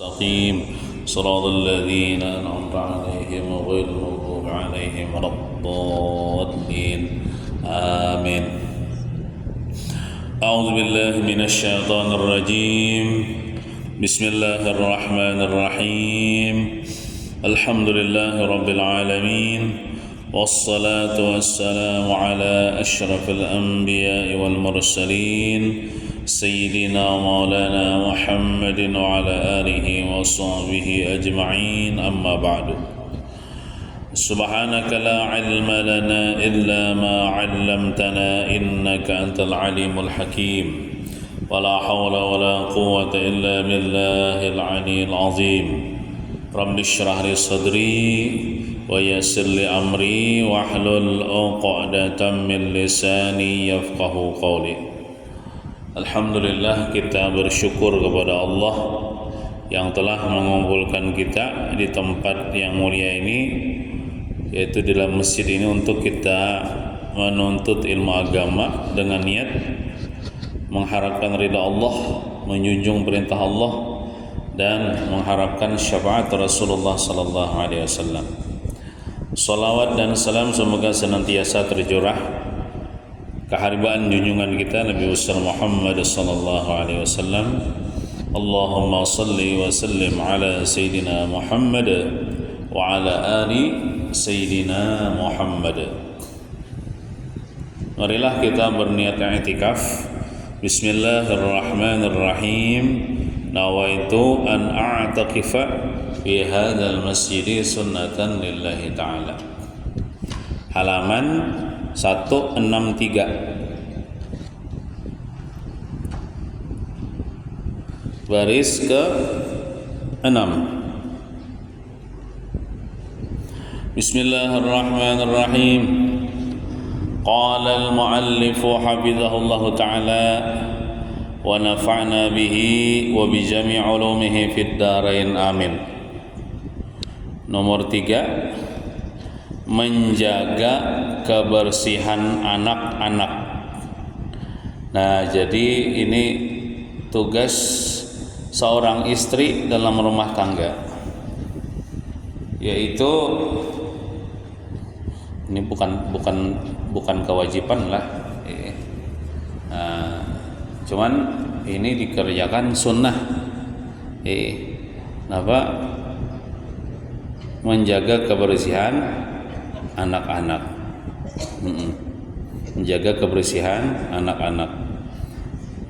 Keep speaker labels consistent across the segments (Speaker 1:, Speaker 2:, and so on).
Speaker 1: مستقيم صراط الذين أنعمت عليهم غير المغضوب عليهم ولا الضالين آمين. أعوذ بالله من الشيطان الرجيم. بسم الله الرحمن الرحيم. الحمد لله رب العالمين، والصلاة والسلام على أشرف الأنبياء والمرسلين سيدنا مولانا محمد وعلى آله وصحبه أجمعين. أما بعد، سبحانك لا علم لنا إلا ما علمتنا إنك أنت العليم الحكيم، ولا حول ولا قوة إلا بالله العلي العظيم. رب اشرح لي صدري ويسر لي أمري واحلل عقدة من لساني يفقه قولي. Alhamdulillah, kita bersyukur kepada Allah yang telah mengumpulkan kita di tempat yang mulia ini, yaitu di dalam masjid ini, untuk kita menuntut ilmu agama dengan niat mengharapkan ridha Allah, menjunjung perintah Allah, dan mengharapkan syafaat Rasulullah sallallahu alaihi wasallam. Salawat dan salam semoga senantiasa tercurah keharibaan junjungan kita Nabi besar Muhammad sallallahu alaihi wasallam. Allahumma salli wa sallim ala Sayyidina Muhammad wa ala ali Sayyidina Muhammad. Marilah kita berniat i'tikaf. Bismillahirrahmanirrahim. Nawaitu an a'takifa fi hadzal masjid sunnatan lillahi ta'ala. Halaman 163, baris ke 6. Bismillahirrahmanirrahim. Qala al-muallif hafizahullah ta'ala wa nafa'na bihi wa bi jami' ulumihi fid darain amin. Nomor 3, menjaga kebersihan anak-anak. Nah, jadi ini tugas seorang istri dalam rumah tangga, yaitu ini bukan kewajiban lah, cuman ini dikerjakan sunnah. Kenapa? Menjaga kebersihan anak-anak, menjaga kebersihan anak-anak.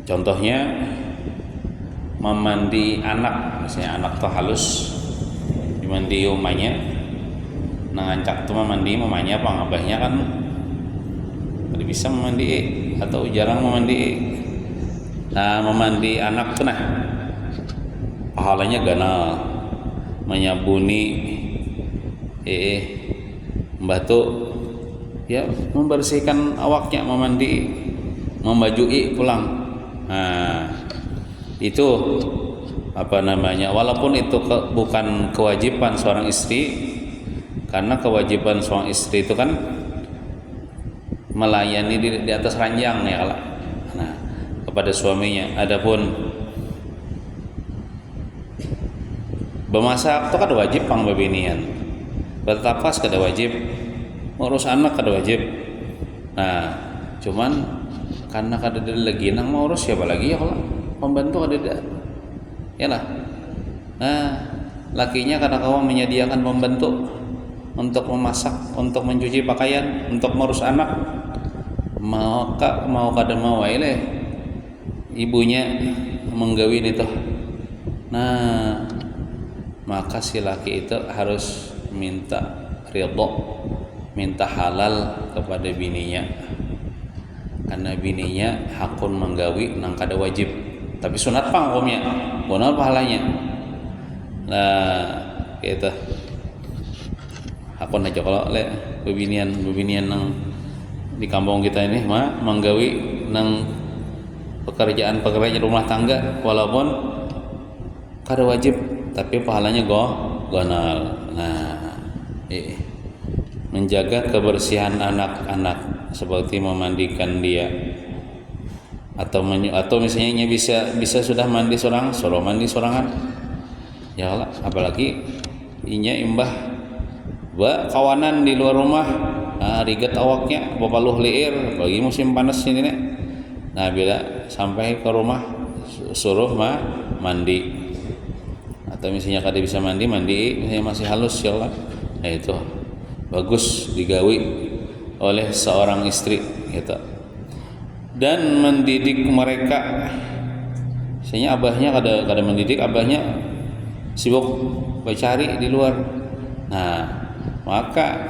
Speaker 1: Contohnya memandi anak, misalnya anak tuh halus dimandi umanya, nangancak tuh memandi mamanya apa ngabahnya kan tidak bisa memandi atau jarang memandi. Nah, memandi anak tuh nah pahalanya ganal, menyabuni membantu ya membersihkan awaknya, memandi, membajui pulang. Nah, itu apa namanya, walaupun itu bukan kewajiban seorang istri, karena kewajiban seorang istri itu kan melayani di atas ranjang ya kalau kepada suaminya. Adapun bemasak itu kada wajib pang babinian, bertapas kada wajib, ngurus anak kada wajib. Nah, cuman karena kada ada lagi nang mau urus, siapa lagi ya kalau pembantu ada ya lah. Nah, lakinya kada kawan menyediakan pembantu untuk memasak, untuk mencuci pakaian, untuk mengurus anak, mau kada mau wae ibunya menggawin itu. Nah, maka si laki itu harus minta ridho, minta halal kepada bininya, karena bininya hakun menggawi nang kada wajib, tapi sunat pang hukumnya, bonal pahalanya. Nah, gitu. Hakun aja kalau bebinian nang di kampung kita ini mah menggawi nang pekerjaan rumah tangga, walaupun kada wajib tapi pahalanya gonal. Nah, menjaga kebersihan anak-anak seperti memandikan dia, atau misalnya bisa sudah mandi seorang, suruh mandi sorangan. ya Allah, apalagi inya imbah kawanan di luar rumah, riget awaknya bapaluh liir bagi musim panas ini nih. Nah bila sampai ke rumah suruh mandi, atau misalnya kada bisa mandi misalnya masih halus ya Allah, nah itu bagus digawi oleh seorang istri gitu. Dan mendidik mereka, misalnya abahnya kada mendidik, abahnya sibuk mencari di luar, nah maka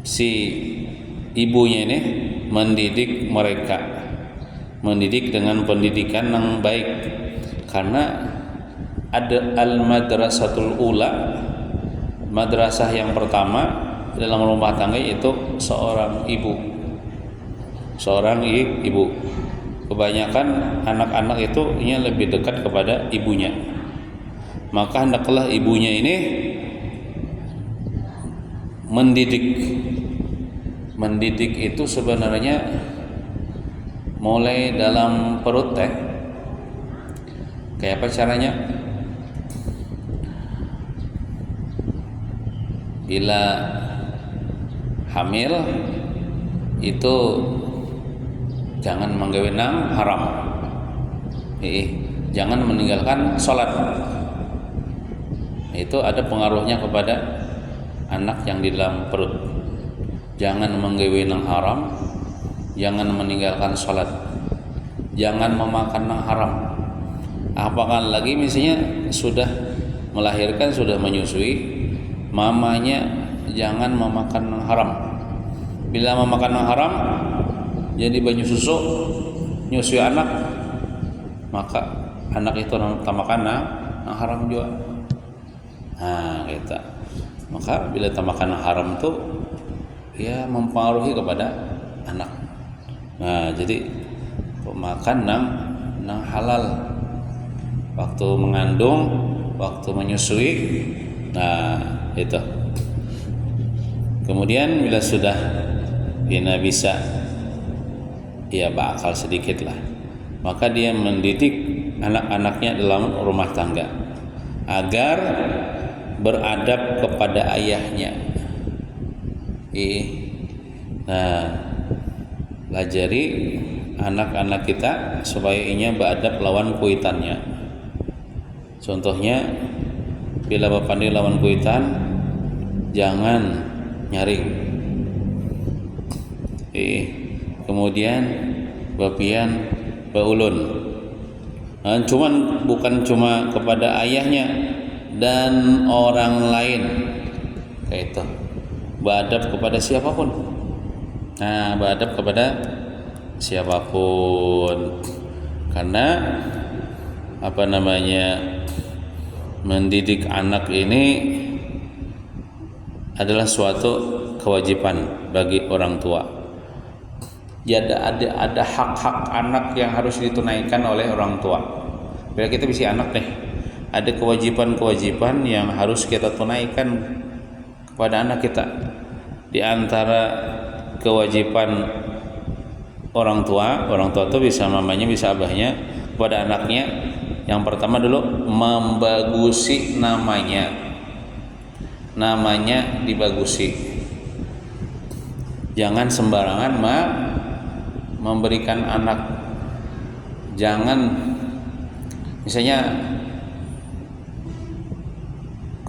Speaker 1: si ibunya ini mendidik mereka, mendidik dengan pendidikan yang baik. Karena ada al-madrasatul ula, madrasah yang pertama dalam rumah tangga, yaitu seorang ibu. Kebanyakan anak-anak itu lebih dekat kepada ibunya, maka hendaklah ibunya ini mendidik itu sebenarnya mulai dalam perut teh. Kayak apa caranya? Bila hamil itu jangan menggawenang haram, jangan meninggalkan sholat. Itu ada pengaruhnya kepada anak yang di dalam perut. Jangan menggawenang haram, jangan meninggalkan sholat, jangan memakan yang haram. Apakah lagi misalnya sudah melahirkan, sudah menyusui, mamanya jangan memakan yang haram. Bila memakan yang haram, jadi banyu susu nyusui anak, maka anak itu makan yang haram juga. Nah gitu. Maka bila makan yang haram itu ya mempengaruhi kepada anak. Nah jadi makan yang halal waktu mengandung, waktu menyusui. Nah itu. Kemudian bila sudah Bina bisa ya berakal sedikit lah, maka dia mendidik anak-anaknya dalam rumah tangga agar beradab kepada ayahnya. Nah, pelajari anak-anak kita supaya inya beradab lawan kuitannya. Contohnya bila bapak lawan kuitan, jangan nyaring. Kemudian bapian baulun. Bukan cuma kepada ayahnya dan orang lain, kayak itu. Beradab kepada siapapun. Nah, beradab kepada siapapun. Karena mendidik anak ini adalah suatu kewajiban bagi orang tua. Jadi ada hak-hak anak yang harus ditunaikan oleh orang tua. Bila kita bisa anak nih, ada kewajiban-kewajiban yang harus kita tunaikan kepada anak kita. Di antara kewajiban orang tua itu bisa mamanya, bisa abahnya kepada anaknya. Yang pertama dulu membagusi namanya dibagusi. Jangan sembarangan memberikan anak. Jangan misalnya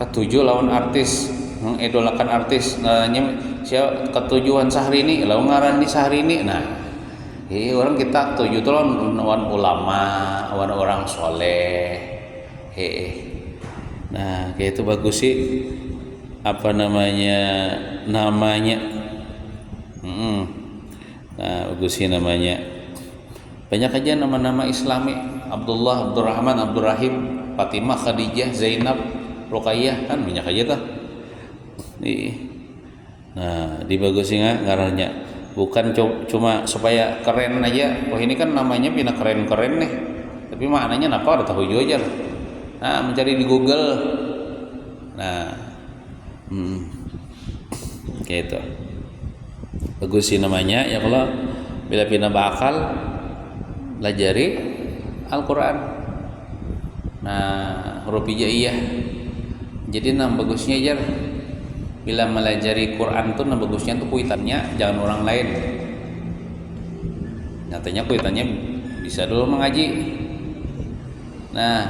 Speaker 1: ketujuh lawan artis, mengidolakan artis, ketujuan Syahrini lawan ngaran di Syahrini. Nah, orang kita tujuh tuh lawan ulama, lawan orang soleh. Nah, kayak itu bagus sih namanya. Nah, bagus sih namanya. Banyak aja nama-nama Islami, Abdullah, Abdurrahman, Abdurrahim, Fatimah, Khadijah, Zainab, Ruqayyah, kan banyak aja tuh. Nah, dibagusin ngarannya. Bukan cuma supaya keren aja. Ini kan namanya pina keren-keren nih. Tapi maknanya apa? Ada tahu aja. Nah, mencari di Google. Nah, kayak itu. Bagus sih namanya. Ya kalau bila pina bakal pelajari Al-Quran. Nah, huruf hijaiyah. Jadi nang bagusnya jar bila melajari Quran tuh nang bagusnya tuh kuitannya jangan orang lain. Nyatanya kuitannya bisa dulu mengaji. Nah,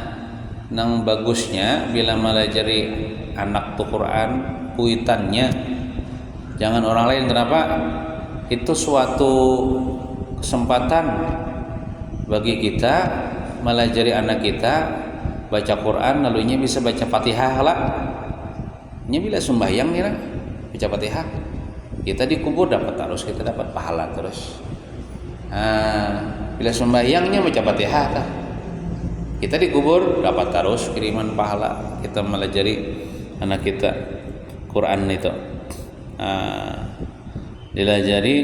Speaker 1: nang bagusnya bila melajari anak tuh Quran kuitannya jangan orang lain. Kenapa? Itu suatu kesempatan bagi kita melajari anak kita baca Quran, lalunya bisa baca Fatihah lah. Nya bila sembahyang nih baca Fatihah, kita dikubur dapat terus, kita dapat pahala terus. Bila sembahyangnya baca Fatihah lah, kita dikubur dapat terus kiriman pahala. Kita melajari anak kita Quran itu. Dilajari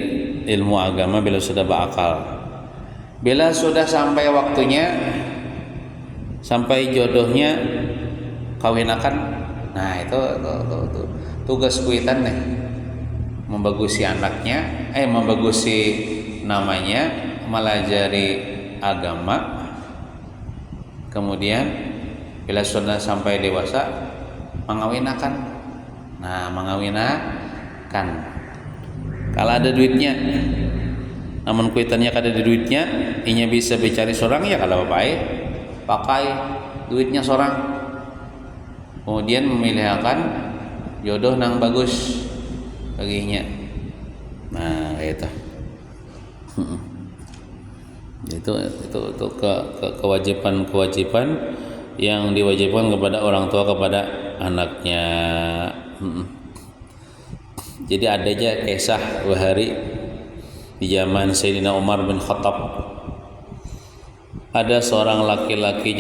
Speaker 1: ilmu agama bila sudah berakal. Bila sudah sampai waktunya, sampai jodohnya kawinakan, nah itu tugas kuitan nih, membagusi anaknya, membagusi namanya, melajari agama. Kemudian bila sudah sampai dewasa mengawinakan. Nah, mengawinakan kalau ada duitnya. Namun kuitannya kada ada duitnya, inya bisa dicari seorang ya kalau baik pakai duitnya seorang. Kemudian memilihkan jodoh nang bagus baginya. Nah, itu. Itu kewajiban yang diwajibkan kepada orang tua kepada anaknya. Jadi ada aja kisah bahari di zaman Sayyidina Umar bin Khattab. Ada seorang laki-laki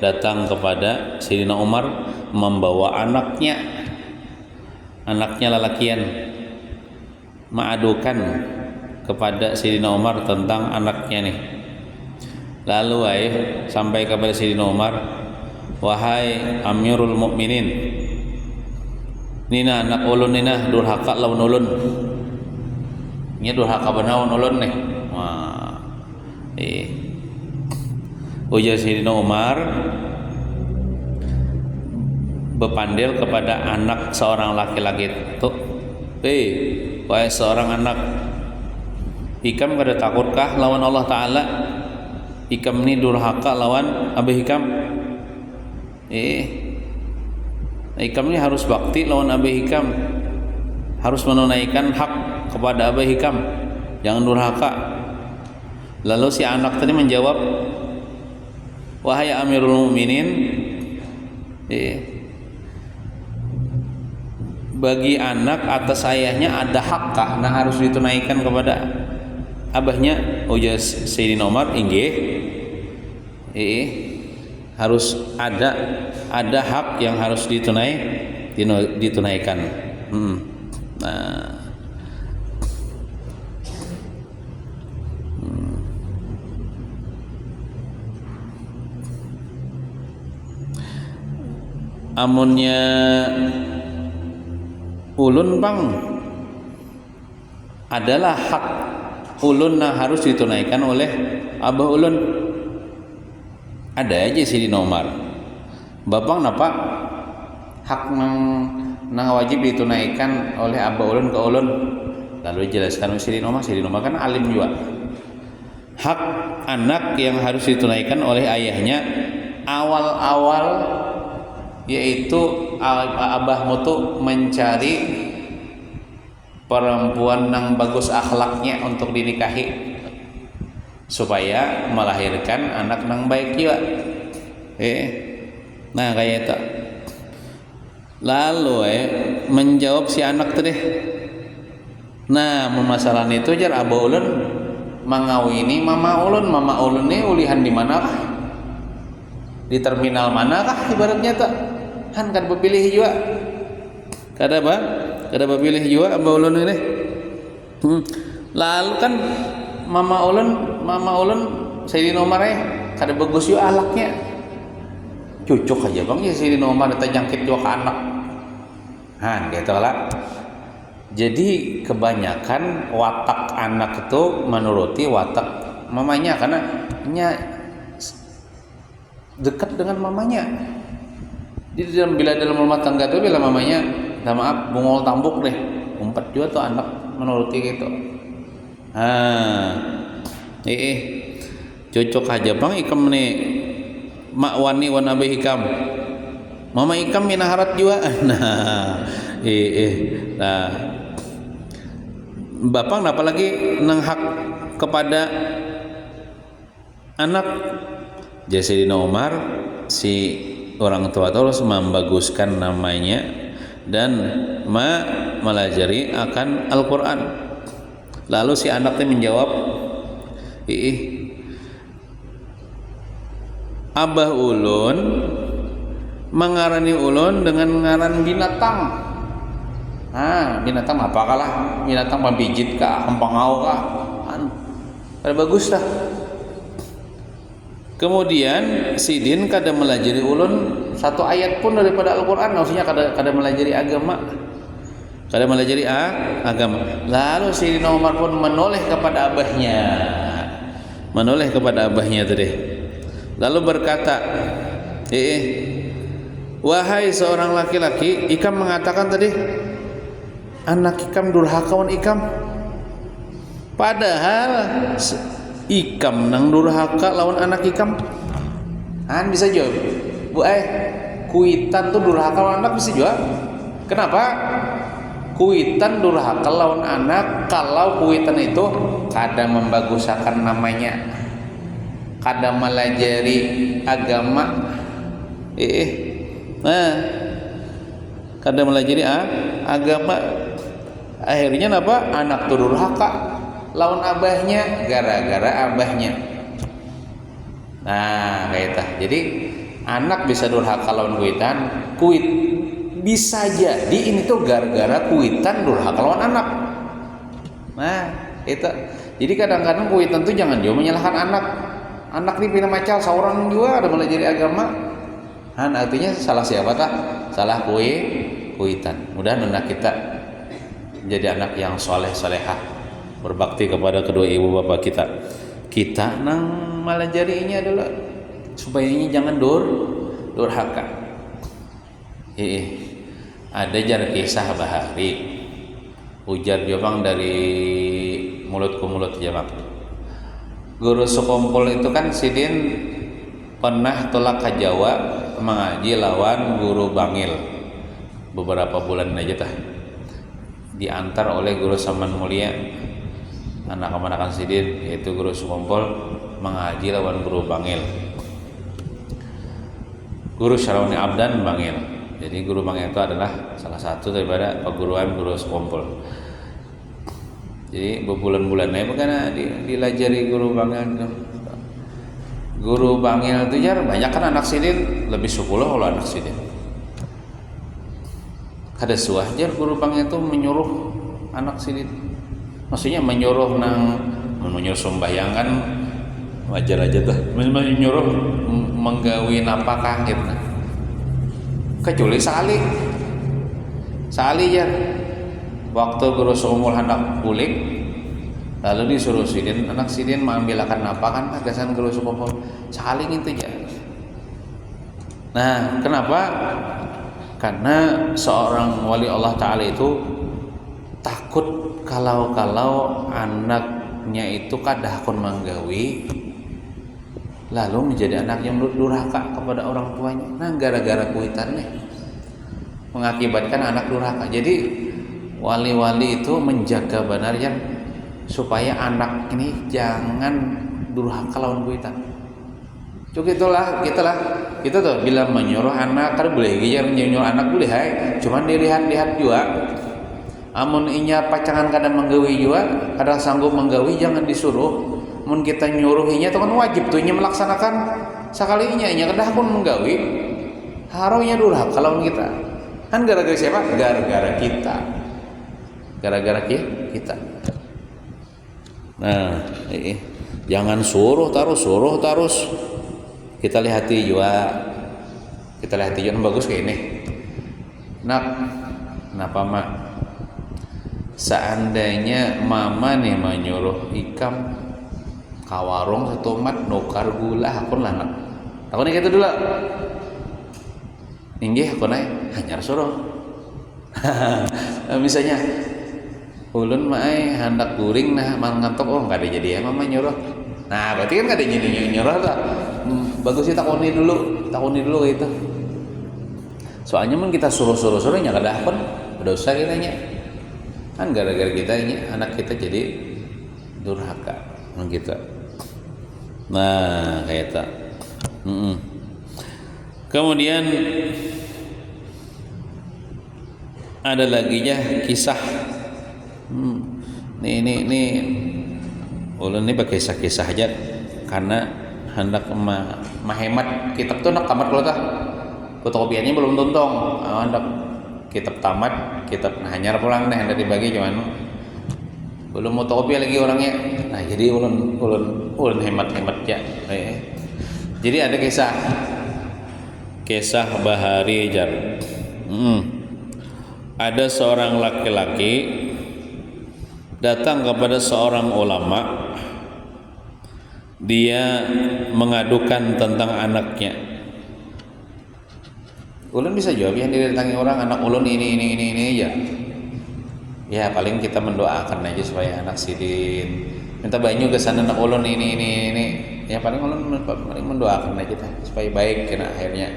Speaker 1: datang kepada Sayyidina Umar membawa anaknya lalakian, mengadukan kepada Sayyidina Umar tentang anaknya nih. Lalu sampai kepada Sayyidina Umar, wahai Amirul Mukminin, nina anak ulun nina durhaka lawan ulun. Nya durhaka banawan ulun nih. Wah. Ujar Sayyidina Umar berpandil kepada anak seorang laki-laki itu, wahai seorang anak, ikam kada takutkah lawan Allah Ta'ala? Ikam ni durhaka lawan Abah Hikam. Ikam ni harus bakti lawan Abah Hikam, harus menunaikan hak kepada Abah Hikam, jangan durhaka. Lalu si anak tadi menjawab, wahai Amirul Mukminin, bagi anak atas ayahnya ada hakkah, nah harus ditunaikan kepada abahnya. Ujar Sayyidina Umar, inggih, harus ada hak yang harus ditunaikan. Nah, amunnya ulun bang adalah hak ulun nah harus ditunaikan oleh abah ulun. Ada aja Sayyidina Umar, bapak napa hak nang wajib ditunaikan oleh abah ulun ke ulun. Lalu dijelaskan oleh Sayyidina Umar kan alim juga. Hak anak yang harus ditunaikan oleh ayahnya awal-awal yaitu abahmu tuh mencari perempuan yang bagus akhlaknya untuk dinikahi supaya melahirkan anak yang baik juga. Nah kayak itu. Lalu menjawab si anak tadi. Nah permasalahan itu jar abah ulun mengawini mama ulun ini ulihan di mana kah? Di terminal mana kah ibaratnya tak? Kan berpilih juga. Kada berpilih juga abah ulun ini. Lalu kan mama ulun Sayyidina Umar kada bagus juga alaknya. Cucuk aja bang ya Sayyidina Umar terjangkit juga ke anak. Gitu lah. Jadi kebanyakan watak anak itu menuruti watak mamanya karena nya dekat dengan mamanya. Jadi dalam rumah tangga tuh bila mamanya, minta maaf, bungol tambuk deh, umpet juga tuh anak menuruti gitu. Cocok aja bang ikam nih mak wani wan abe hikam, mama ikam minaharat juga. Nah bapak kenapa lagi nang hak kepada anak. Jadi Sayyidina Umar si orang tua terus membaguskan namanya dan melajari akan Al-Quran. Lalu si anaknya menjawab, abah ulun mengarani ulun dengan ngaran binatang. Binatang apa kalah? Binatang pambijit kah, kempangau kah? Ada bagus dah. Kemudian Sidin kada melajari ulun satu ayat pun daripada Al-Quran, maksudnya kada melajari agama, kada melajari agama. Lalu Sidin Umar pun menoleh kepada abahnya tadi. Lalu berkata, wahai seorang laki-laki, ikam mengatakan tadi anak ikam durhakawan ikam, padahal ikam nang durhaka lawan anak ikam. Bisa jawab, bu kuitan tuh durhaka lawan anak bisa jawab. Kenapa? Kuitan durhaka lawan anak kalau kuitan itu kada membagusakan namanya, kada melajari agama. Kada melajari agama. Akhirnya apa? Anak tuh durhaka lawan abahnya gara-gara abahnya. Nah kayak itu. Jadi anak bisa durhaka lawan kuit bisa jadi ini tuh gara-gara kuitan durhaka lawan anak. Nah itu. Jadi kadang-kadang kuitan tuh jangan juga menyalahkan anak nih pina macal seorang juga ada belajar agama. Artinya salah siapa tah? Salah kuitan. Mudah-mudahan anak kita jadi anak yang soleh-solehah, berbakti kepada kedua ibu bapak kita nang melajarinya adalah supaya ini jangan durhaka. Ada jar kisah bahari ujar biobang dari mulut ke mulut jawab. Guru sekompol itu kan Sidin pernah tolak ke Jawa mengaji lawan guru Bangil beberapa bulan aja tah, diantar oleh guru Saman Mulia anak-anakan Sidin, yaitu guru Sukompol mengaji lawan guru Bangil, guru Syarwani Abdan Bangil. Jadi guru Bangil itu adalah salah satu daripada perguruan guru Sukompol. Jadi berbulan-bulannya bukan dilajari guru Bangil. Guru Bangil itu jar banyak kan anak Sidin, lebih 10 kalau anak Sidin. Kada suah jar guru Bangil itu menyuruh anak Sidin. Maksudnya menyuruh sembahyangan wajar aja tuh, menyuruh menggawi napakah gitu. Kecuali sekali ya waktu guru sumul hendak pulik, lalu disuruh Sidin, anak Sidin mengambilkan napakan agasan guru sumul sekali itu ya. Nah kenapa? Karena seorang wali Allah Ta'ala itu takut kalau anaknya itu kadahkun menggawi lalu menjadi anak yang durhaka kepada orang tuanya. Nah gara-gara kuitannya mengakibatkan anak durhaka. Jadi wali-wali itu menjaga benarnya supaya anak ini jangan durhaka lawan kuitan. Cuk itulah kita tuh bila menyuruh anak kan boleh jangan menyuruh anak boleh cuman dilihat-lihat juga. Amun inya pacangan kadang menggawi juga, kadang sanggup menggawi jangan disuruh. Mun kita nyuruhinya itu kan wajib tuh inya melaksanakan sekalinya inya kedah pun menggawi. Harunya durhaka kalau kita. Kan gara-gara siapa? Gara-gara kita. Gara-gara kita. Nah, jangan suruh terus. Kita lihati juga bagus kayak ini. Nak, kenapa mak? Seandainya mama nih menyuruh ikam kawarung satu mat nukar gula hakun lah nak. Tahu nih gitu dulu. inggih aku naik hanyar suruh. Misalnya ulun mah hendak guring nah mang ngantok oh nggak ada jadi ya mama nyuruh. Nah berarti kan nggak ada jadi nyuruh lah. Bagus sih takuni dulu gitu. Soalnya mun kita suruh nya kada pun berdosa kita nya. Kan gara-gara kita ini anak kita jadi durhaka gitu. Nah kayak itu. Kemudian ada lagi ya kisah. Ini ulun ini pakai kisah-kisah aja karena hendak menghemat kitab tuh nak tamat kalau tah fotokopiannya belum tuntong hendak kitab tamat kitab hanyar pulang deh hendak dibagi cuman belum fotokopi lagi orangnya. Nah jadi ulun hemat ya. Jadi ada kisah Bahari Jar. Ada seorang laki-laki datang kepada seorang ulama. Dia mengadukan tentang anaknya. Ulun bisa jawab yang didatangi orang anak ulun ini aja. Ya paling kita mendoakan aja supaya anak sidin minta banyu ke sana anak ulun ini. Ya paling ulun paling mendoakan aja supaya baik kena akhirnya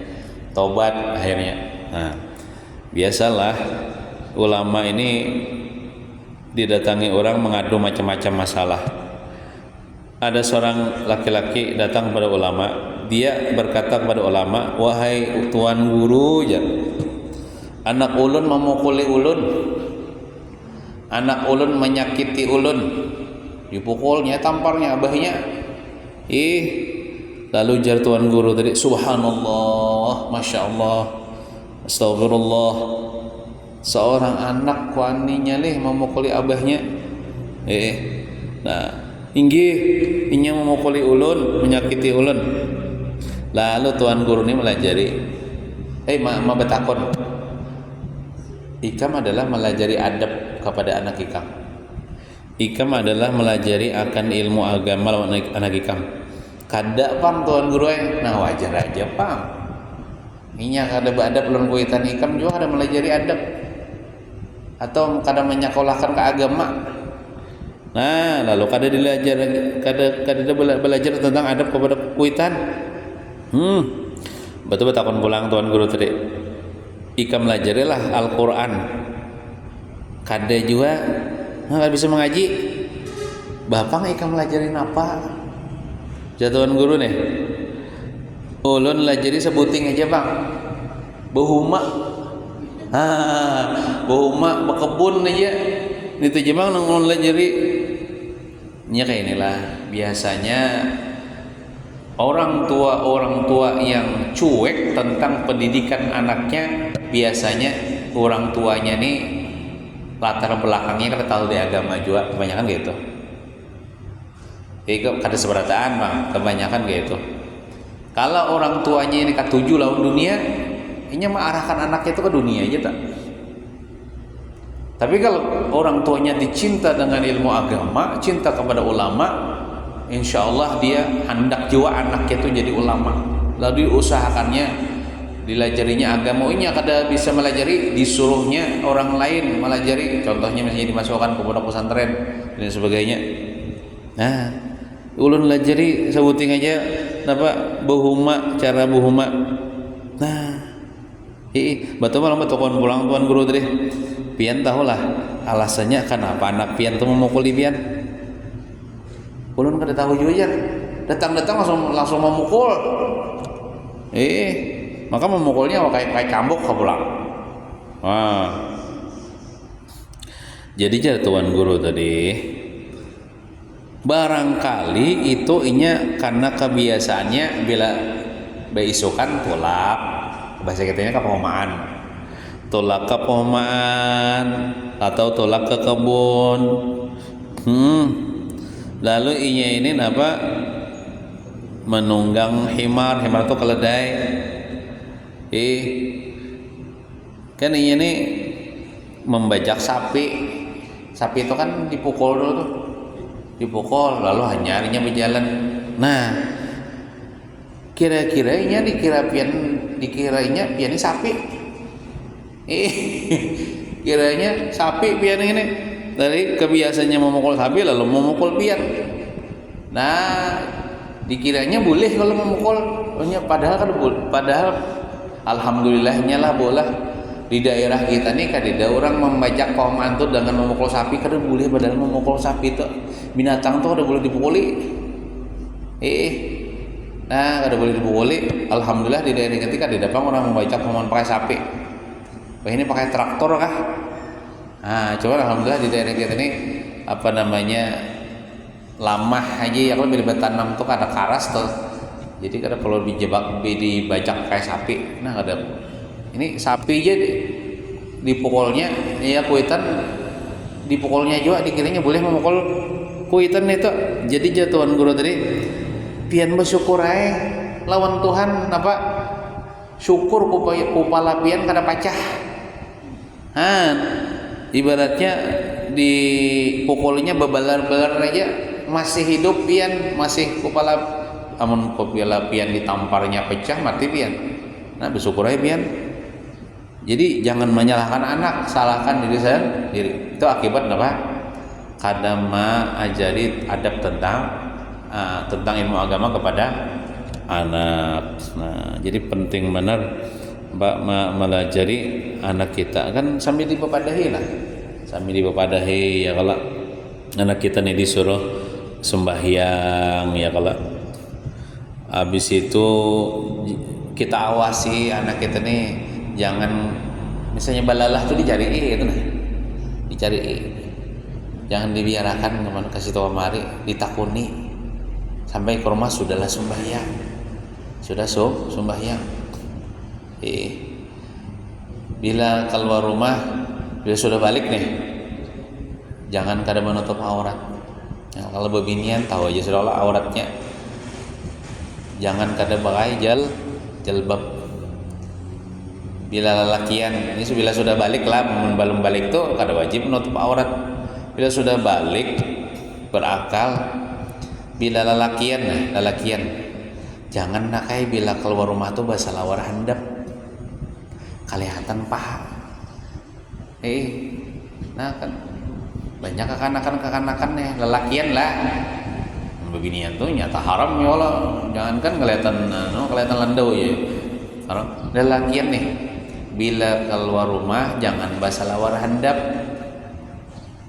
Speaker 1: tobat akhirnya. Nah biasalah ulama ini didatangi orang mengadu macam-macam masalah. Ada seorang laki-laki datang kepada ulama, dia berkata kepada ulama, wahai tuan guru ya, anak ulun memukuli ulun, anak ulun menyakiti ulun, dipukulnya, tamparnya, abahnya. Lalu jar tuan guru tadi, subhanallah, masya Allah, astagfirullah, seorang anak waninya leh memukuli abahnya. Nah inggih inya memukuli ulun, menyakiti ulun. Lalu tuan guru ini melajari ma betakon. Ikam adalah melajari adab kepada anak ikam. Ikam adalah melajari akan ilmu agama lawan anak ikam. Kada pang tuan guru nah wajar aja pang. Inya kada beadab lawan kuitan ikam juga kada melajari adab. Atau kada menyekolahkan ke agama. Nah, lalu kada belajar tentang adab kepada kuitan. Betul takon pulang tuan guru tadi. Ika melajarilah Al-Qur'an. Kada juga nggak bisa mengaji. Bapak ika melajarin apa? Jatuhan guru nih. Ulun lajari sebuting aja bang. Bahuma. Bahuma bekebun aja. Itu jemang nang lajari. Nya kayak inilah biasanya orang tua yang cuek tentang pendidikan anaknya, biasanya orang tuanya nih latar belakangnya kada tahu di agama juga kebanyakan gitu. Jadi kada seberataan bang, kebanyakan gitu. Kalau orang tuanya ini katuju lawan dunia, ini mengarahkan anaknya itu ke dunia aja tak. Tapi kalau orang tuanya dicinta dengan ilmu agama, cinta kepada ulama, insya Allah dia hendak juga anaknya itu jadi ulama. Lalu diusahakannya dilajarinya agama. Ini kada bisa melajari, disuruhnya orang lain melajari. Contohnya misalnya dimasukkan ke pondok pesantren dan sebagainya. Nah, ulun lajari sebuting aja apa buhuma, cara buhuma. Nah, betul malam betul pulang tuan guru tadi. Pian tahulah alasannya kenapa anak pian itu memukuli pian. Ulun kada tahu juga. Datang langsung memukul. Maka memukulnya kayak cambuk ke pulang. Jadi jadi tuan guru tadi barangkali itu inya karena kebiasaannya bila beisukan tolak, bahasa kitanya kepomaan. Tolak ke pomaan atau tolak ke kebun. Lalu inya ini apa? Menunggang himar itu keledai. Kan inya ini membajak sapi. Sapi itu kan dipukul dulu tuh. Dipukul lalu hanyarnya berjalan. Nah, dikirainya pian ini sapi. Kiranya sapi pian ini dari kebiasaannya memukul sapi lalu memukul pian. Nah, dikiranya boleh kalau memukul, padahal alhamdulillahnya lah bola di daerah kita nih kadida orang membajak kaum antu dengan memukul sapi kada boleh, padahal memukul sapi itu binatang tuh kada boleh dipukuli. Nah, kada boleh dipukuli. Alhamdulillah di daerah kita kadida pang orang membajak kaum pakai sapi. Wah, ini pakai traktor kah? Nah, coba alhamdulillah di daerah kita ini lamah aja ya, kalau bila tanam tuh ada karas tuh, jadi kada perlu dibajak kayak sapi. Nah, kada ini sapi aja dipukulnya ya kuitan, dipukulnya juga dikiranya boleh memukul kuitan itu. Jadi jatuhan guru tadi pian bersyukur lawan Tuhan syukur kupala pian kada pacah. Ibaratnya dipukulnya bebalar-balar aja masih hidup pian, masih kepala amun kepala pian ditamparnya pecah mati pian. Nah, bersyukur aja pian. Jadi jangan menyalahkan anak, salahkan diri sendiri. Itu akibat apa? Kadang ajari adab tentang ilmu agama kepada anak. Nah, jadi penting benar melajari anak kita kan sambil dipepadahi lah. Sambil dipepadahi ya, kalau anak kita nih disuruh sembahyang ya, kalau habis itu kita awasi anak kita nih jangan misalnya balalah tuh dicari jangan dibiarkan kemana kasih tahu mari ditakuni sampai ke rumah sudahlah sembahyang bila keluar rumah bila sudah balik nih jangan kada menutup aurat. Nah, kalau bebinian tahu aja sudah auratnya, jangan kada pakai jalbab. Bila lelakian ini bila sudah balik lah, belum balik tuh kada wajib menutup aurat. Bila sudah balik berakal, bila lelakian jangan nakai bila keluar rumah tuh bahasa lawar handap kelihatan paha. Nah kan banyak kekanakan nih lelakian lah beginian tuh nyata haram ya Allah, jangan kan kelihatan landau ya. Kalau lelakian nih bila keluar rumah jangan bahasa lawar handap,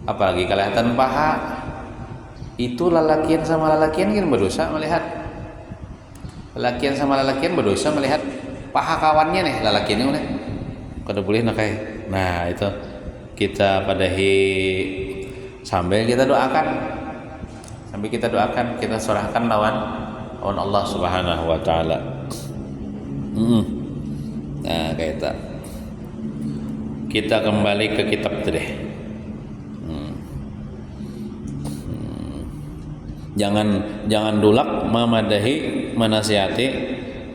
Speaker 1: apalagi kelihatan paha. Itu lelakian sama lelakian kan berdosa melihat paha kawannya nih lelakiannya nih kada boleh nakai. Nah, itu kita sambil kita doakan, kita serahkan lawan Allah Subhanahu wa taala. Nah, kayak kita kembali ke kitab tadi. Jangan dulak memadahi menasihati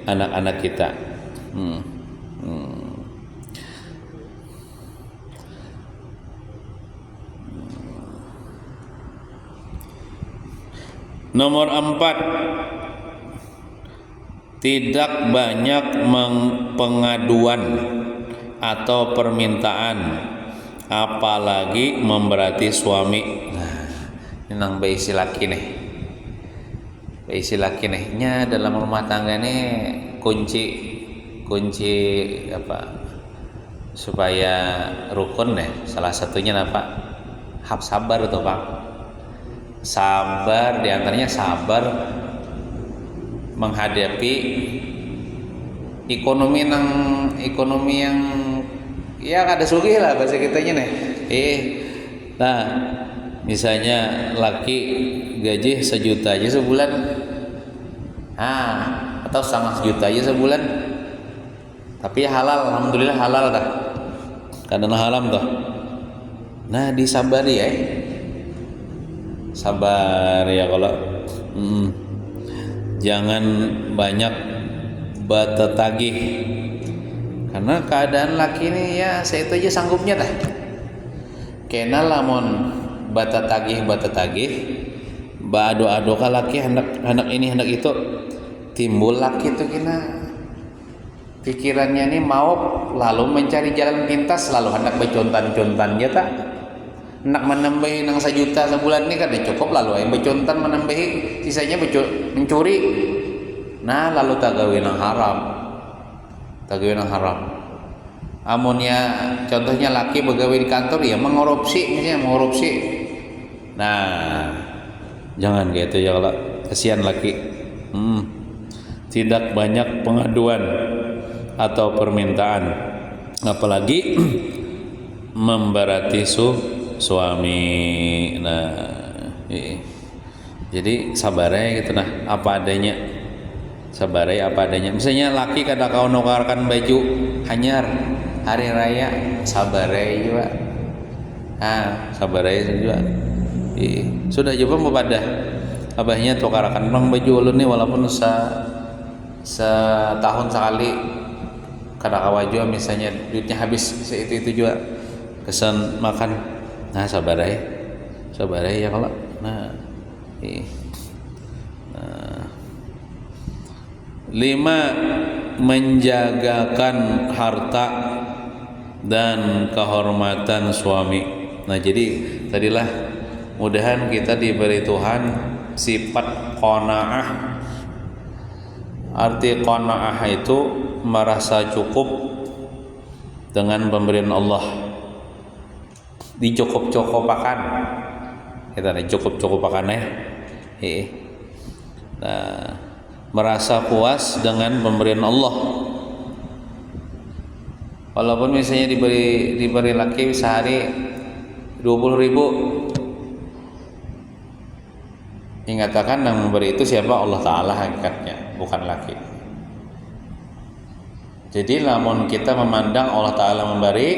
Speaker 1: anak-anak kita. Nomor 4, tidak banyak pengaduan atau permintaan, apalagi memberati suami. Nah, ini nang baisi laki nih nya dalam rumah tangga nih kunci supaya rukun nih, salah satunya sabar tuh Pak. Sabar, diantaranya sabar menghadapi ekonomi yang ya kada sugih lah bahasa kitanya nih. Nah, misalnya laki gaji 1 juta aja sebulan, atau 1,5 juta aja sebulan, tapi halal, alhamdulillah halal dah, kadang haram dah. Nah, disabari ya. Sabar ya kalau jangan banyak bertetagih, karena keadaan laki ini ya saya itu aja sanggupnya dah. Kena lamun bertetagih, ado-ado ka laki hendak ini hendak itu, timbul laki itu kena pikirannya ini mau lalu mencari jalan pintas, lalu hendak becontan-contan ya tak, hendak menambahi nang 1 juta sebulan ini kan cukup, lalu yang becontan menambahi sisanya mencuri. Nah lalu tagawi nang haram. Amunnya contohnya laki begawe di kantor ya mengorupsi misalnya mengorupsi. Nah jangan gitu ya Allah, kasihan laki. Tidak banyak pengaduan atau permintaan, apalagi membarati suami. Nah jadi sabarai gitu, nah apa adanya, sabarai apa adanya. Misalnya laki kada kau nukarkan baju hanyar hari raya, sabarai juga. Sabarai juga. Sudah coba membadah abahnya tukarakan bang baju ulun nih walaupun setahun sekali, kada kawaju misalnya duitnya habis itu juga kesan makan. Nah sabarai ya kalau lima, menjagakan harta dan kehormatan suami. Nah jadi tadilah mudahan kita diberi Tuhan sifat qanaah. Arti qanaah itu merasa cukup dengan pemberian Allah, dicukup-cukupakan. Kita dicukup-cukupakan ya. Nah, merasa puas dengan pemberian Allah. Walaupun misalnya diberi laki sehari 20.000, ingatakan yang memberi itu siapa? Allah Ta'ala hakikatnya, bukan laki. Jadi namun kita memandang Allah Ta'ala memberi,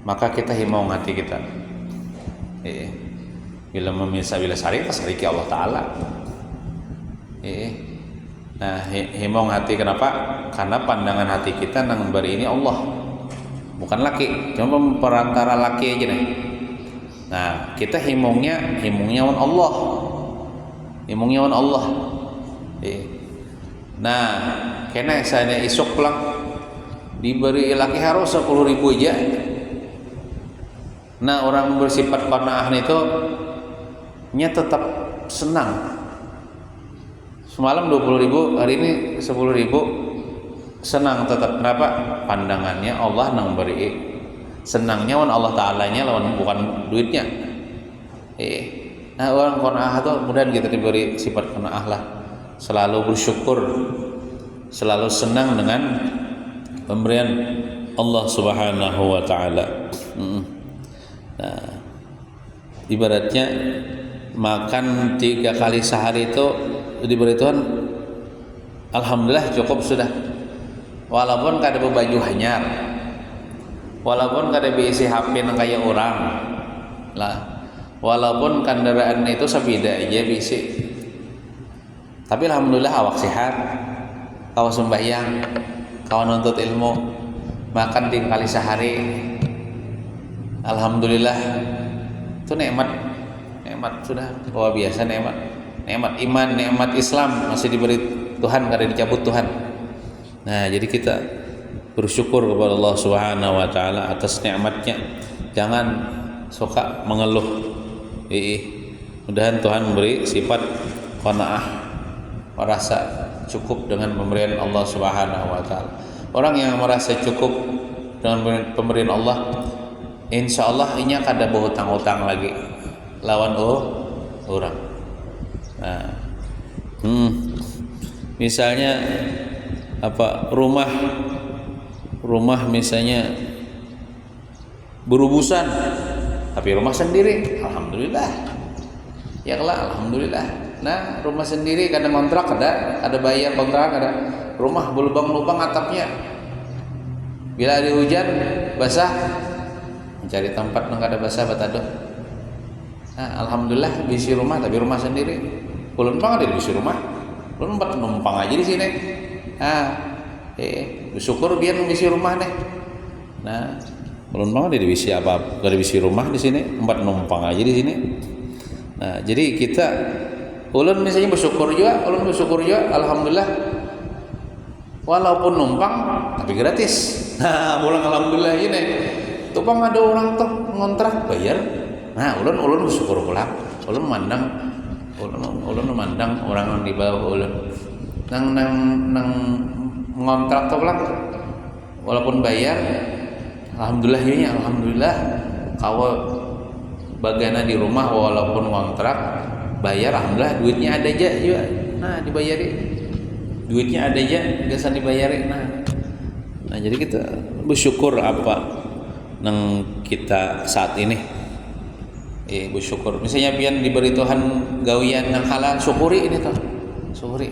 Speaker 1: maka kita himbau hati kita. Bila sari pasariki Allah Ta'ala. Nah himbau hati kenapa? Karena pandangan hati kita yang memberi ini Allah, bukan laki. Cuma perantara laki aja nih. Nah kita himungnya wan Allah, Nah kena saya isuk pulang diberi laki harus 10.000 aja. Nah orang bersifat qanaah itu nya tetap senang. Semalam 20.000, hari ini 10.000, senang tetap. Kenapa? Pandangannya Allah nang beri, senangnya wan Allah Ta'alanya lawan bukan duitnya. Nah orang qanaah itu mudah kita diberi sifat qanaah lah, selalu bersyukur, selalu senang dengan pemberian Allah Subhanahu wa Ta'ala. Nah, ibaratnya makan 3 kali sehari itu diberi Tuhan, alhamdulillah cukup sudah. Walaupun kada baju hanyar, walaupun kada diisi HP nang kaya orang lah, walaupun kendaraan itu sabida aja bisi, tapi alhamdulillah awak sehat, kau sembahyang, kau nuntut ilmu, makan 3 kali sehari, alhamdulillah itu nikmat sudah luar biasa. Nikmat iman, nikmat Islam masih diberi Tuhan, kada dicabut Tuhan. Nah jadi kita bersyukur kepada Allah Subhanahu wa Ta'ala atas nikmatnya, jangan suka mengeluh. Mudahan Tuhan memberi sifat qanaah, merasa cukup dengan pemberian Allah Subhanahu wa Ta'ala. Orang yang merasa cukup dengan pemberian Allah, insya Allah inya kada berhutang-hutang lagi lawan orang. Nah, misalnya rumah misalnya berubusan, tapi rumah sendiri, alhamdulillah. Ya kelak, alhamdulillah. Nah, rumah sendiri kadang kontrak ada bayar kontrak, ada rumah berlubang-lubang atapnya. Bila ada hujan basah, mencari tempat yang kada basah batadoh. Nah, alhamdulillah bisi rumah, tapi rumah sendiri. Ulun numpang ada di bisi rumah, ulun numpang aja di sini. Bersyukur biar bisi rumah deh. Nah, ulun numpang ada di bisi ada bisi rumah di sini, numpang aja di sini. Nah, jadi kita Ulun misalnya bersyukur juga, alhamdulillah. Walaupun numpang tapi gratis. Nah, pulang alhamdulillah ini. Tupang ada orang tuh ngontrak bayar. Nah, ulun bersyukur pula. Ulun memandang orang yang di bawah ulun. Nang ngontrak tuh pulang. Walaupun bayar, alhamdulillah ini alhamdulillah. Kalau bagana di rumah walaupun ngontrak bayar, alhamdulillah duitnya ada aja juga. Nah, dibayari. Duitnya ada aja, biasa dibayari. Nah, jadi kita bersyukur apa nang kita saat ini. Bersyukur. Misalnya pian diberi Tuhan gawian yang halal, syukuri ini tuh. Syukuri.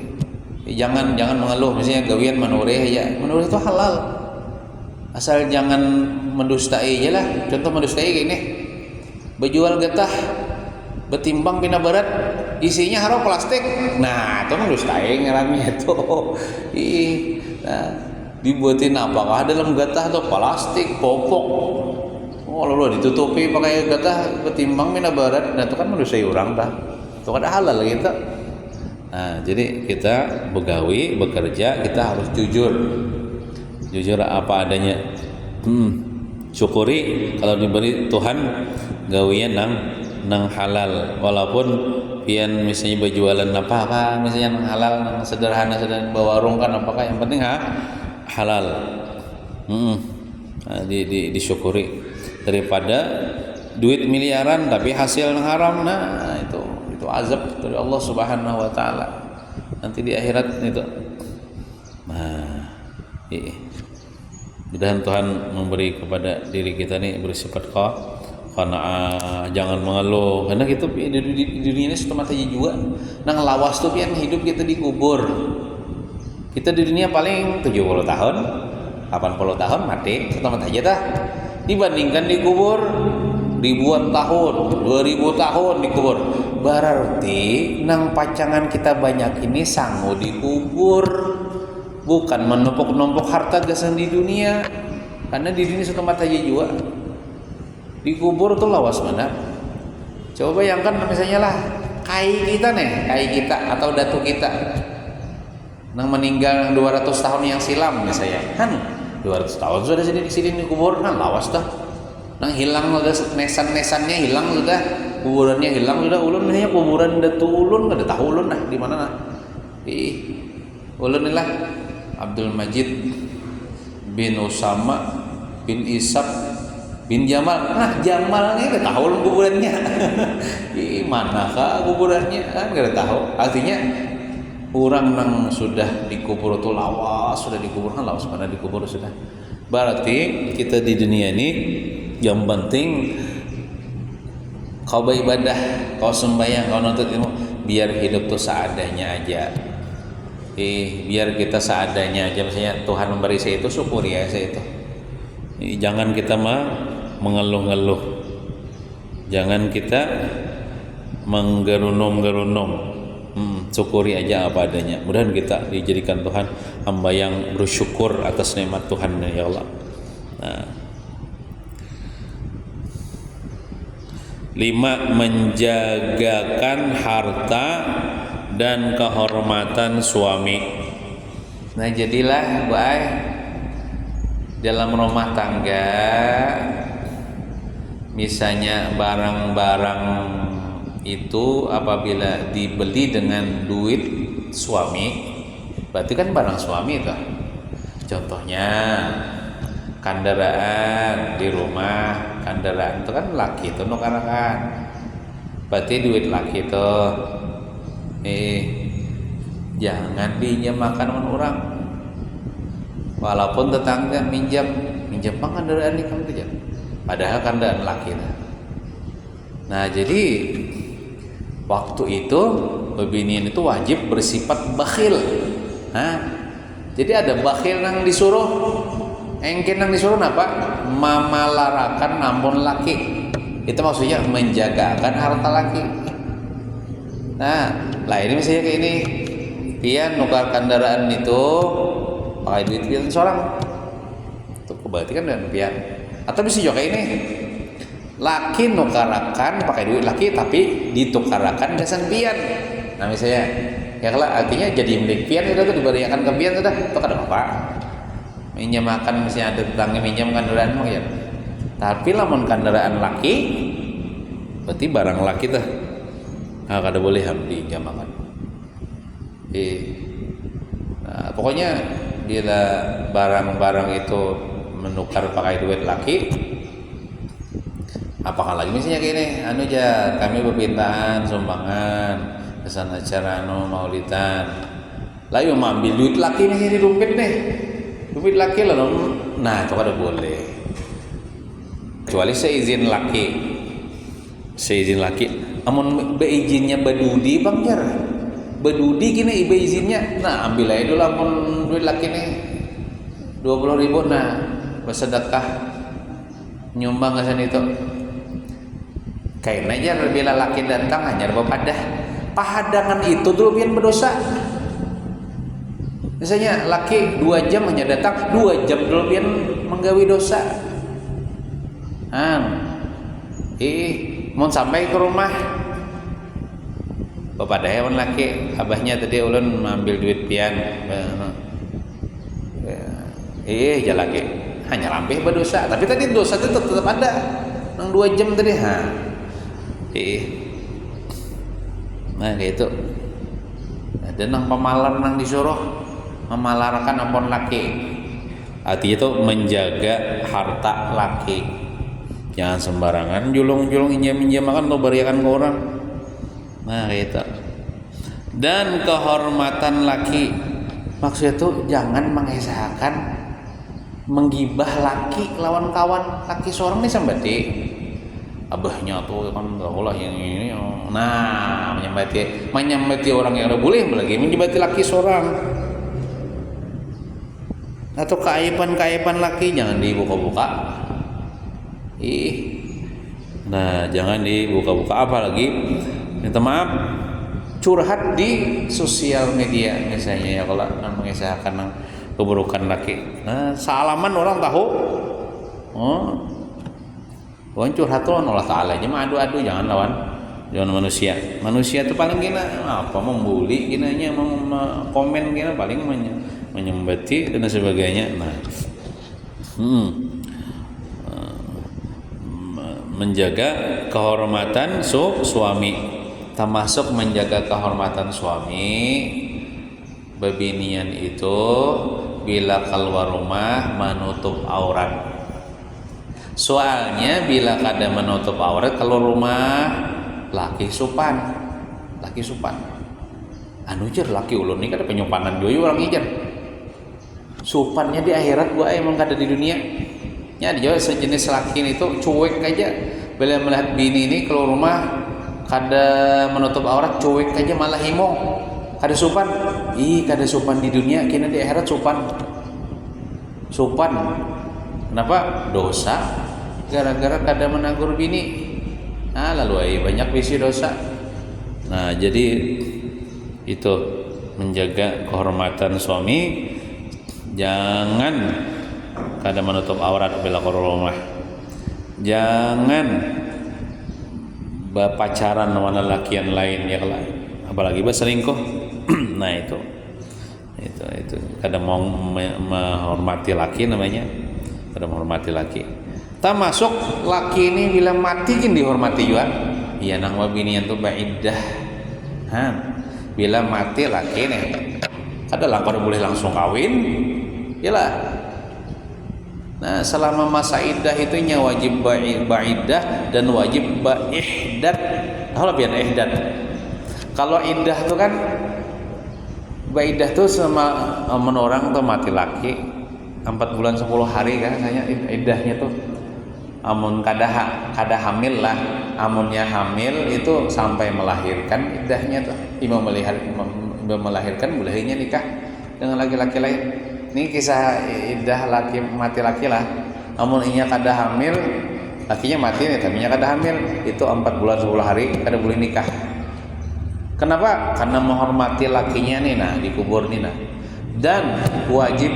Speaker 1: Jangan mengeluh. Misalnya gawian manureh ya, manureh itu halal. Asal jangan mendustai aja lah. Contoh mendustai gini. Berjual getah betimbang pina berat, isinya haro plastik. Nah, itu mendustai ngarannya itu. Nah, dibuatin apakah dalam getah tuh plastik, popok. Oh, lalu ditutupi pakai getah betimbang pina berat. Nah, itu kan mendustai orang dah. Itu kan halal gitu. Nah, jadi kita begawi, bekerja, kita harus jujur apa adanya. Syukuri kalau diberi Tuhan gawian nang halal, walaupun pian misalnya berjualan apa misalnya nang halal, nang sederhana bawa warung kan apakah yang penting halal. Nah, disyukuri daripada duit miliaran tapi hasil nang haram. Nah, itu azab dari Allah Subhanahu wa taala nanti di akhirat itu. Nah, mudah-mudahan Tuhan memberi kepada diri kita nih bersifat qanaah, jangan mengeluh, karena kita di dunia ini setempat aja juga. Nang lawas tuh pian hidup kita dikubur. Kita di dunia paling 70 tahun, 80 tahun mati, setempat aja dah. Dibandingkan dikubur ribuan tahun, 2000 tahun dikubur. Berarti nang pacangan kita banyak ini sanggup dikubur. Bukan menumpuk-numpuk harta gasan di dunia, karena di dunia satu mata aja juga dikubur tuh lawas mana. Coba bayangkan misalnya lah kai kita atau datu kita nang meninggal 200 tahun yang silam misalnya, kan 200 tahun sudah di sini dikubur, nah lawas dah. Nang hilang sudah nesan-nesannya hilang sudah, kuburannya hilang sudah. Ulun misalnya kuburan datu ulun kada tahu ulun di mana nah. Ulun lah Abdul Majid bin Usama bin Isab bin Jamal. Nah, Jamalnya enggak tahu kuburannya. Manakah kuburannya? Kan enggak tahu. Artinya orang nang sudah dikubur itu lawas, sudah dikubur kan lawas mana dikubur sudah. Berarti kita di dunia ini yang penting kau beribadah, kau sembahyang, kau nuntut ilmu, biar hidup tuh seadanya aja. Biar kita seadanya aja, misalnya Tuhan memberi saya itu, syukuri ya saya itu. Jangan kita mengeluh-ngeluh, jangan kita menggerunung-gerunung. Syukuri aja apa adanya. Mudah-mudahan kita dijadikan Tuhan hamba yang bersyukur atas nikmat Tuhan ya Allah. Nah, 5. Menjagakan harta dan kehormatan suami. Nah, jadilah baik dalam rumah tangga, misalnya barang-barang itu apabila dibeli dengan duit suami, berarti kan barang suami itu. Contohnya kendaraan di rumah, kendaraan itu kan laki itu nukarakan, berarti duit laki itu. Jangan pinjamkan orang, walaupun tetangga minjam kendaraan ini kamu kerja, padahal kendaraan laki. Nah, jadi waktu itu bebinian itu wajib bersifat bakhil. Jadi ada bakhil nang disuruh, engkin nang disuruh apa? Mamalarakan namun laki. Itu maksudnya menjagakan harta laki. Nah, lah ini misalnya kayak ini, dia nukar kendaraan itu pakai duit pian seorang, itu berarti kan dengan pian. Atau bisa juga kayak ini, laki nukarakan pakai duit laki tapi ditukarakan gasan pian. Nah misalnya ya kalau artinya jadi milik pian sudah tuh diberikan ke pian sudah itu kada apa. Minjam makan misalnya ada tetangga minjam kendaraan mah ya. Tapi lamun kendaraan laki berarti barang laki tuh. Nah, kada boleh pinjam makan. Nah, pokoknya bila barang-barang itu menukar pakai duit laki, apakah lagi misalnya gini, anu aja kami berpintaan sumbangan kesan acara anu maulidan, lah yuk ambil duit laki misalnya di dompet nih, duit laki lah, nah itu kada boleh, kecuali seizin laki, amun beizinnya badudi bang jar. Bedudi gini ibu izinnya, nah ambil aja dulu ampun duit laki nih 20.000, nah bersedekah nyumbang ke sana itu. Kayak aja bila laki datang hanya pahadangan itu dulu pian berdosa. Misalnya laki 2 jam hanya datang 2 jam dulu pian menggawi dosa. Mau sampai ke rumah bapak dayawan laki abahnya tadi ulun ambil duit pian jalaki hanya lampih berdosa tapi tadi dosa itu tetap ada nang 2 jam tadi nah kayak itu ada nang pemalar nang disuruh memalarkan ampun laki artinya itu menjaga harta laki jangan sembarangan julung-julung injam makan atau berikan ke orang. Nah itu. Dan kehormatan laki maksudnya itu jangan mengesahkan menggibah laki lawan kawan laki seorang nih sambati abahnya tuh kan Allah yang ini nah menyambati orang yang udah boleh lagi menyambati laki seorang atau keaiban laki jangan dibuka-buka nah jangan dibuka-buka apalagi minta maaf curhat di sosial media misalnya ya kalau mengisahkan keburukan laki nah salaman orang tahu curhat tuh Allah Ta'ala aja mah adu-adu jangan lawan manusia itu paling gina apa membuli ginanya komen gina paling menyembati dan sebagainya nah menjaga kehormatan suami termasuk menjaga kehormatan suami bebinian itu bila keluar rumah menutup aurat soalnya bila kada menutup aurat keluar rumah laki supan anu jar laki ulun ini kada penyupanan doi orang ijar supannya di akhirat gua emang kada di dunia ya di Jawa sejenis laki itu cuek aja bila melihat bini ini keluar rumah kada menutup aurat cuek aja malah himong kada sopan kada sopan di dunia kini di akhirat sopan kenapa dosa gara-gara kada menegur bini lalu banyak visi dosa nah jadi itu menjaga kehormatan suami jangan kada menutup aurat bila keluar rumah jangan berpacaran sama lelaki yang lain ya kalau apalagi berselingkuh nah itu kada mau menghormati laki namanya kada menghormati laki termasuk laki ini bila mati kan dihormati juga iya nang wabinian tuh baidah bila mati laki nih kada lah kada boleh langsung kawin iyalah. Nah, selama masa iddah itunya wajib baidah dan wajib ihdat. Tahu pian ihdat. Kalau iddah itu kan baidah tuh sama orang tuh mati laki 4 bulan 10 hari kan hanya iddahnya tuh. Amun kada hamil lah, amunnya hamil itu sampai melahirkan iddahnya tuh. Imam melahirkan bolehnya nikah dengan laki-laki lain. Ini kisah iddah laki mati laki lah. Namun inya kada hamil, lakinya mati nih, tapi inya kada hamil, itu 4 bulan 10 hari kada boleh nikah. Kenapa? Karena menghormati lakinya nih nah dikubur nih nah. Dan wajib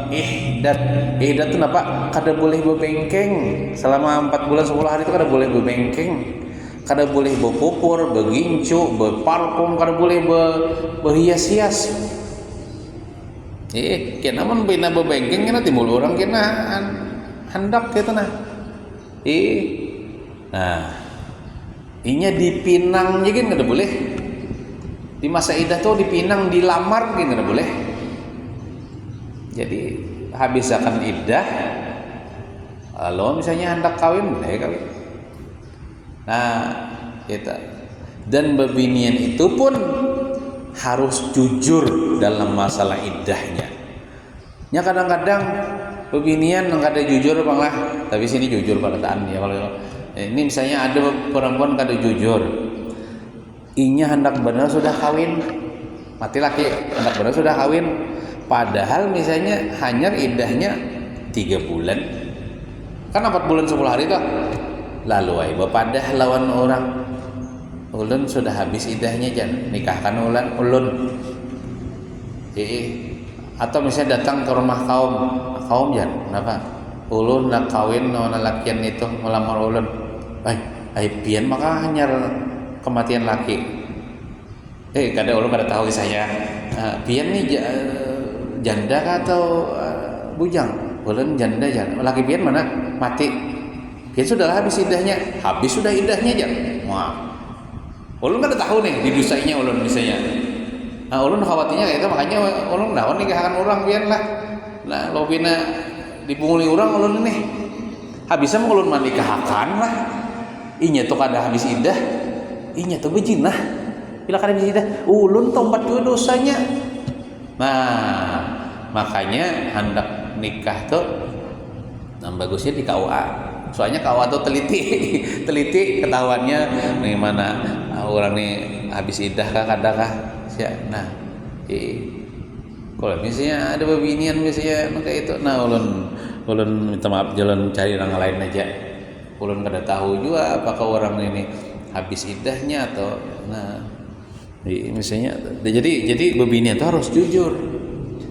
Speaker 1: ihdat. Ihdat itu apa? Kada boleh bebengkeng selama 4 bulan 10 hari itu kada boleh bebengkeng. kada boleh berpupur, begincu, berparfum, kada boleh berhias-hias. Kena mun bina bebengkeng kena timbul orang kena hendak gitu nah. Nah, inya dipinang juga kada boleh. Di masa idah tuh dipinang, dilamar gitu kada boleh. Jadi habis akan iddah, kalau misalnya hendak kawin boleh kawin. Nah, kita dan bebinian itu pun harus jujur dalam masalah iddahnya. Ya kadang-kadang bebinian kada jujur bang lah, tapi sini jujur perataan ya. Kalau ini misalnya ada perempuan kada jujur, inya hendak benar sudah kawin, mati laki hendak benar sudah kawin, padahal misalnya hanya iddahnya 3 bulan, kan 4 bulan 10 hari tuh. Lalu ay bepadah lawan orang, ulun sudah habis iddahnya jan, nikahkan ulun. Atau misalnya datang ke rumah kaum jan, kenapa? Ulun nak kawin nona lakian itu melamar ulun. Ay pian maka hanya kematian laki. Kada ulun kada tahu saya. Pian nih janda atau bujang? Ulun janda jan. Laki pian mana? Mati. Pian sudahlah habis iddahnya. Habis sudah iddahnya jan. Wah. Ulun kada tahu nih didusainya ulun misalnya. Nah, ulun khawatirnya kayak itu, makanya ulun naon nikahkan orang pian lah. Nah, lo pina dipunguli orang ulun ini. Habisnya mau ulun menikahkan lah. Inya tuh kada habis iddah. Inya tuh bejinah. Bila kada habis iddah, ulun tombat juga dosanya. Nah, makanya hendak nikah tuh bagusnya di KUA. Soalnya KUA tuh teliti ketahuannya nih mana orang nih habis iddah kah kada kah. Nah, kalau misalnya ada bebinian misalnya kayak itu, nah ulun minta maaf jalan cari orang lain aja. Ulun kada tahu juga apakah orang ini habis iddahnya atau nah misalnya jadi bebinian itu harus jujur.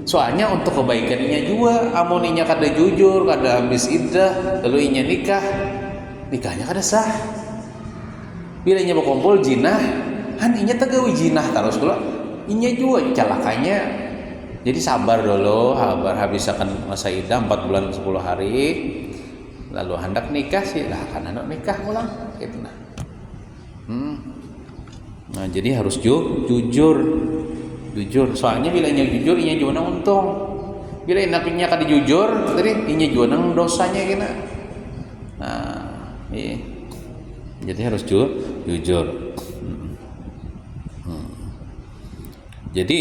Speaker 1: Soalnya untuk kebaikannya juga, amoninya kada jujur, kada habis iddah, lalu inya nikahnya kada sah. Bila inya berkumpul jinah, inya tegawi jinah terus kalau inya juga celakanya. Jadi sabar dulu, habis akan masa iddah 4 bulan 10 hari, lalu hendak nikah sih, lah kan hendak nikah ulang gitu nah. Nah jadi harus jujur. Soalnya bila inya jujur, inya juga nang untung. Bila inya kada jujur, tadi inya juga nang dosanya kena. Nah, jadi harus jujur. Jadi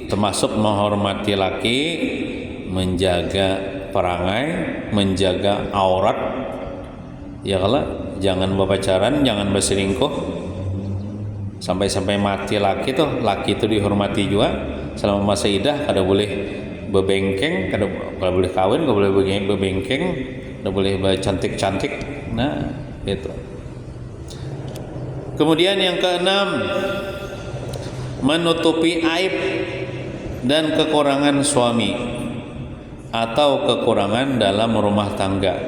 Speaker 1: termasuk menghormati laki, menjaga perangai, menjaga aurat. Ya kalau jangan berpacaran, jangan berselingkuh. Sampai mati laki itu dihormati juga selama masa iddah. Kada boleh bebengkeng, kada boleh kawin, kada boleh bebengkeng, kada boleh cantik-cantik. Nah, itu. Kemudian yang keenam, menutupi aib dan kekurangan suami atau kekurangan dalam rumah tangga,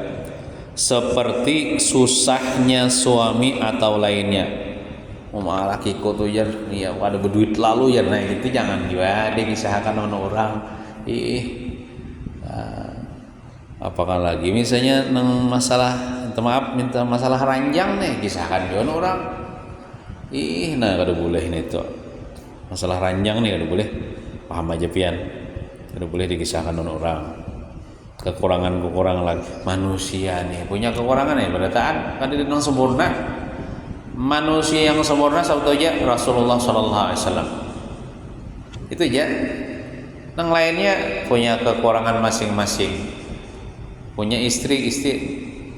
Speaker 1: seperti susahnya suami atau lainnya. Lakiku tuh ya ada berduit lalu ya, nah itu jangan juga dikisahkan orang. Apakah lagi misalnya masalah minta masalah ranjang nih kisahkan juga orang. Nah kada boleh ini tuh. Masalah ranjang nih kada boleh, paham aja pian, kada boleh dikisahkan orang. Kekurangan lagi manusia nih punya kekurangan ya, berataan kan tidak sempurna. Manusia yang sempurna sabda Rasulullah sallallahu alaihi wasallam. Itu aja. Yang lainnya punya kekurangan masing-masing. Punya istri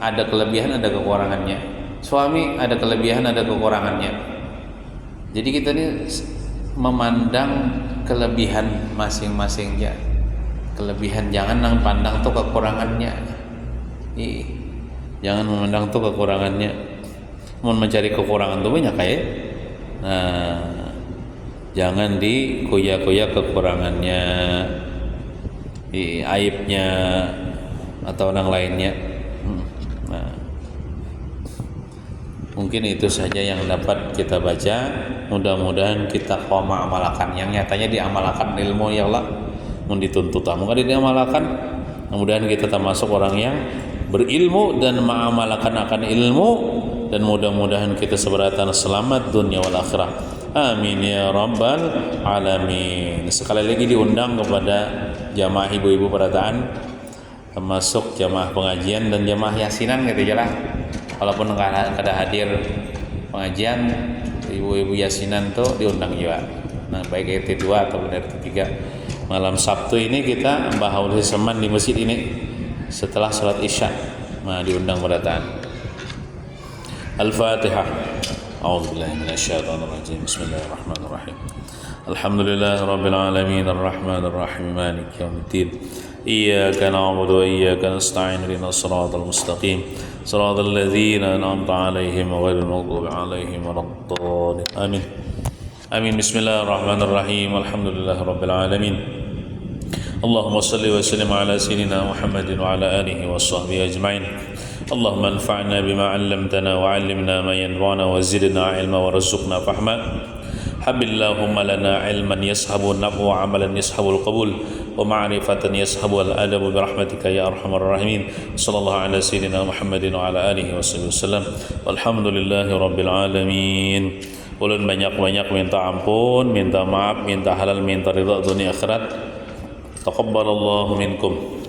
Speaker 1: ada kelebihan ada kekurangannya. Suami ada kelebihan ada kekurangannya. Jadi kita ini memandang kelebihan masing-masing ya. Kelebihan jangan nang pandang tuh kekurangannya. Jangan memandang tuh kekurangannya. Mau mencari kekurangan tuh banyak kayak. Nah, jangan dikoyak-koyak kekurangannya, aibnya atau orang lainnya. Nah, Mungkin itu saja yang dapat kita baca. Mudah-mudahan kita amalkan yang nyatanya diamalkan ilmu ya Allah. Mun dituntut tamu kan diamalkan. Mudah-mudahan kita termasuk orang yang berilmu dan mengamalkan akan ilmu, dan mudah-mudahan kita seberatan selamat dunia wal akhirah. Amin ya rabbal alamin. Sekali lagi diundang kepada jamaah ibu-ibu perataan, termasuk jamaah pengajian dan jamaah yasinan gitu aja lah. Walaupun kada hadir pengajian, ibu-ibu yasinan tuh diundang juga. Nah, baik RT 2 ataupun RT 3. Malam Sabtu ini kita bahas seman di masjid ini setelah salat Isya. Nah, diundang perataan. Al-Fatihah. A'udzubillahi minasyaitonir rajim. Bismillahirrahmanirrahim. Alhamdulillahirabbil alamin arrahmanir rahim maliki yaumiddin. Iyyaka na'budu wa iyyaka nasta'in ihdinas siratal mustaqim siratal ladzina an'amta 'alaihim ghairil maghdubi 'alaihim waladdallin. Amin. Amin. Bismillahirrahmanirrahim. Alhamdulillahirabbil alamin. Allahumma shalli wa sallim ala sayyidina Muhammadin wa ala alihi wa sahbihi ajma'in. Allahumma anfa'na bima 'allamtana wa 'allimna ma yanfa'una wa zidna 'ilma warzuqna fahma. Habillahumma lana 'ilman yashabu an-naf'a wa 'amalan yashabu al-qabul wa ma'rifatan yashabu al-adab bi rahmatika ya arhamar rahimin. Sallallahu ala sayyidina Muhammadin wa ala alihi wasallam. Walhamdulillahi rabbil alamin. Ulun banyak-banyak minta ampun, minta maaf, minta halal, minta ridha dunia akhirat. Taqabbalallahu minkum.